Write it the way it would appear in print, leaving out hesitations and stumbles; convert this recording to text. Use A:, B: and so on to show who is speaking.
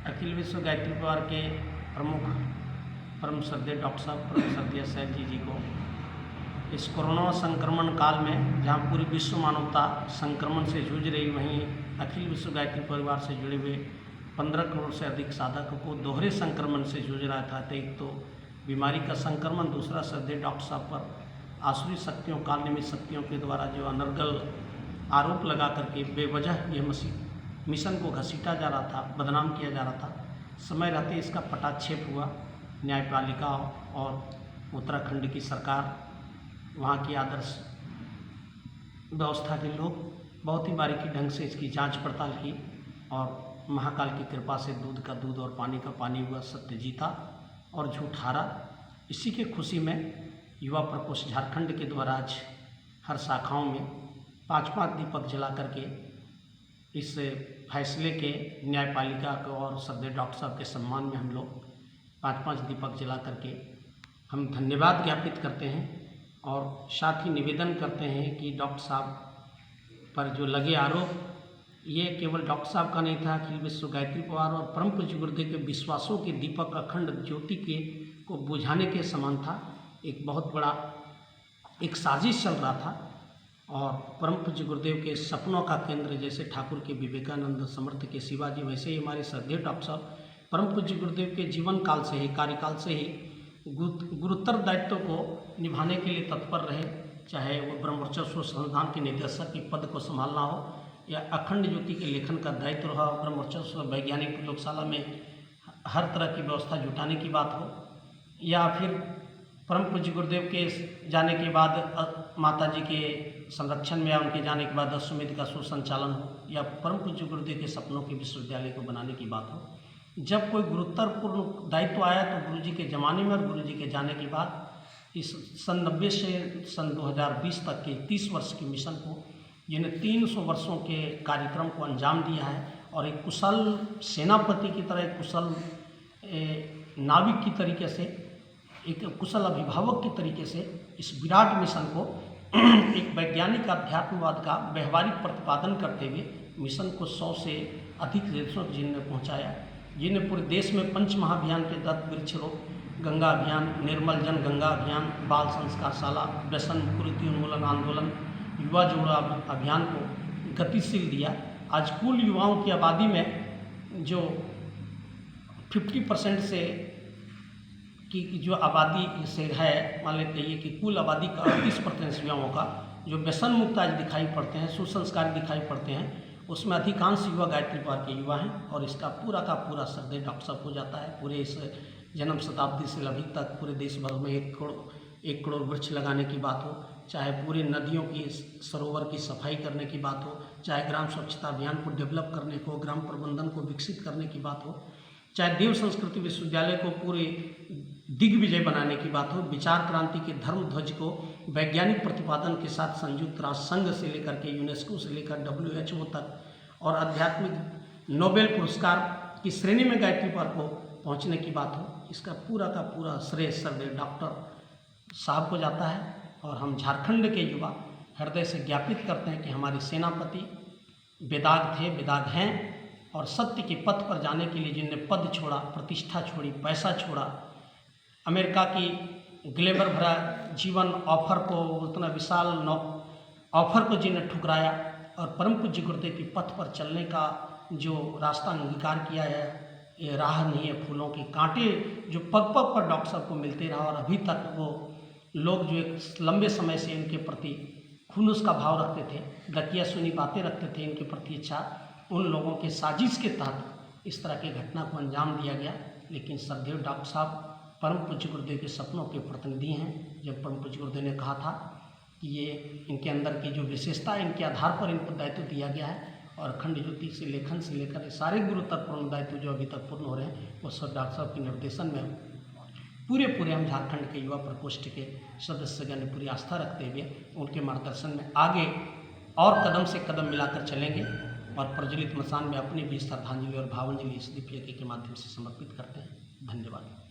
A: अखिल विश्व गायत्री परिवार के प्रमुख परम श्रद्धेय डॉक्टर साहब परम श्रद्धेय सैन जी को इस कोरोना संक्रमण काल में जहां पूरी विश्व मानवता संक्रमण से जूझ रही, वहीं अखिल विश्व गायत्री परिवार से जुड़े हुए 15 करोड़ से अधिक साधकों को दोहरे संक्रमण से जूझ रहा था। तो एक तो बीमारी का संक्रमण, दूसरा श्रद्धेय डॉक्टर साहब पर आसुरी शक्तियों, काल निमित्त शक्तियों के द्वारा जो अनर्गल आरोप लगा करके बेवजह ये मिशन को घसीटा जा रहा था, बदनाम किया जा रहा था। समय रहते इसका पटाक्षेप हुआ। न्यायपालिका और उत्तराखंड की सरकार, वहाँ की आदर्श व्यवस्था के लोग बहुत ही बारीकी ढंग से इसकी जांच पड़ताल की और महाकाल की कृपा से दूध का दूध और पानी का पानी हुआ, सत्य जीता और झूठ हारा। इसी के खुशी में युवा प्रकोष्ठ झारखंड के द्वारा आज हर शाखाओं में 5-5 दीपक जला करके इस फैसले के न्यायपालिका को और श्रद्धेय डॉक्टर साहब के सम्मान में हम लोग 5-5 दीपक जला करके हम धन्यवाद ज्ञापित करते हैं और साथ ही निवेदन करते हैं कि डॉक्टर साहब पर जो लगे आरोप, ये केवल डॉक्टर साहब का नहीं था, अखिल विश्व गायत्री परिवार और परम पूज्य गुरुदेव के विश्वासों के दीपक अखंड ज्योति के को बुझाने के समान था। एक बहुत बड़ा एक साजिश चल रहा था और परम पूज्य गुरुदेव के सपनों का केंद्र जैसे ठाकुर के विवेकानंद, समर्थ के शिवाजी, वैसे ही हमारे श्रद्धेय डॉक्टर साहब परम पूज्य गुरुदेव के जीवन काल से ही, कार्यकाल से ही गुरुतर दायित्व को निभाने के लिए तत्पर रहे। चाहे वो ब्रह्मवर्चस्व संस्थान के निदेशक के पद को संभालना हो या अखंड ज्योति के लेखन का दायित्व रहा, ब्रह्मवर्चस्व वैज्ञानिक प्रयोगशाला में हर तरह की व्यवस्था जुटाने की बात हो, या फिर परम पूज्य गुरुदेव के जाने के बाद माता जी के संरक्षण में या उनके जाने के बाद अश्वमेध का सुसंचालन हो, या परम पूज्य गुरुदेव के सपनों के विश्वविद्यालय को बनाने की बात हो। जब कोई गुरुतरपूर्ण दायित्व आया तो गुरुजी के ज़माने में और गुरुजी के जाने के बाद इस सन 90 से सन 2020 तक के 30 वर्ष के मिशन को, जिन्हें 300 वर्षों के कार्यक्रम को अंजाम दिया है और एक कुशल सेनापति की तरह, एक कुशल नाविक की तरीके से, एक कुशल अभिभावक की तरीके से इस विराट मिशन को एक वैज्ञानिक अध्यात्मवाद का व्यवहारिक प्रतिपादन करते हुए मिशन को 100 से अधिक देशों जिनने पहुँचाया, जिन्हें पूरे देश में पंच महाअभियान के तहत वृक्षरोपण, गंगा अभियान, निर्मल जन गंगा अभियान, बाल संस्कारशाला, व्यसन कुरीति उन्मूलन आंदोलन, युवा जोड़ो अभियान को गतिशील दिया। आज कुल युवाओं की आबादी में जो 50% से की जो आबादी से है, मान लेते हैं कि कुल आबादी का 38% युवाओं का जो व्यसन मुक्त आज दिखाई पड़ते हैं, सुसंस्कारी दिखाई पड़ते हैं, उसमें अधिकांश युवा गायत्री परिवार के युवा हैं। और इसका पूरा का पूरा श्रद्धेय डॉक्टर साहब हो जाता है। पूरे इस जन्म शताब्दी से अभी तक पूरे देश भर में 1 करोड़ वृक्ष लगाने की बात हो, चाहे पूरी नदियों की सरोवर की सफाई करने की बात हो, चाहे ग्राम स्वच्छता अभियान को डेवलप करने को, ग्राम प्रबंधन को विकसित करने की बात हो, चाहे देव संस्कृति विश्वविद्यालय को पूरे दिग्विजय बनाने की बात हो, विचार क्रांति के धर्म ध्वज को वैज्ञानिक प्रतिपादन के साथ संयुक्त राष्ट्र संघ से लेकर के यूनेस्को से लेकर WHO तक और आध्यात्मिक नोबेल पुरस्कार की श्रेणी में गायत्री परिवार को पहुंचने की बात हो, इसका पूरा का पूरा श्रेय श्रद्धेय डॉक्टर साहब को जाता है। और हम झारखंड के युवा हृदय से ज्ञापित करते हैं कि हमारे सेनापति बेदाग थे, बेदाग हैं, और सत्य के पथ पर जाने के लिए जिनने पद छोड़ा, प्रतिष्ठा छोड़ी, पैसा छोड़ा, अमेरिका की ग्लेबर भरा जीवन ऑफर को, उतना विशाल ऑफर को जिन्हें ठुकराया और परम पूज्य गुरुदेव के पथ पर चलने का जो रास्ता अंगीकार किया है, ये राह नहीं है फूलों के कांटे जो पग पग पर डॉक्टर साहब को मिलते रहा। और अभी तक वो लोग जो एक लंबे समय से इनके प्रति खुलूस का भाव रखते थे, दकिया सुनी बातें रखते थे इनके प्रति अच्छा, उन लोगों के साजिश के तहत इस तरह की घटना को अंजाम दिया गया। लेकिन श्रद्धेय डॉक्टर साहब परम पूज्य गुरुदेव के सपनों के प्रतिनिधि हैं। जब परम पूज्य गुरुदेव ने कहा था कि ये इनके अंदर की जो विशेषता है, इनके आधार पर इनको दायित्व दिया गया है, और अखंड ज्योति से लेखन से लेकर सारे गुरुतरपूर्ण दायित्व जो अभी तक पूर्ण हो रहे हैं, वो सब डॉक्टर साहब के निर्देशन में पूरे हम झारखंड के युवा प्रकोष्ठ के सदस्यगण ने पूरी आस्था रखते हुए उनके मार्गदर्शन में आगे और कदम से कदम मिलाकर चलेंगे और प्रज्वलित मसान में अपनी भी श्रद्धांजलि और भावांजलि इस दीप यज्ञ के माध्यम से समर्पित करते हैं। धन्यवाद।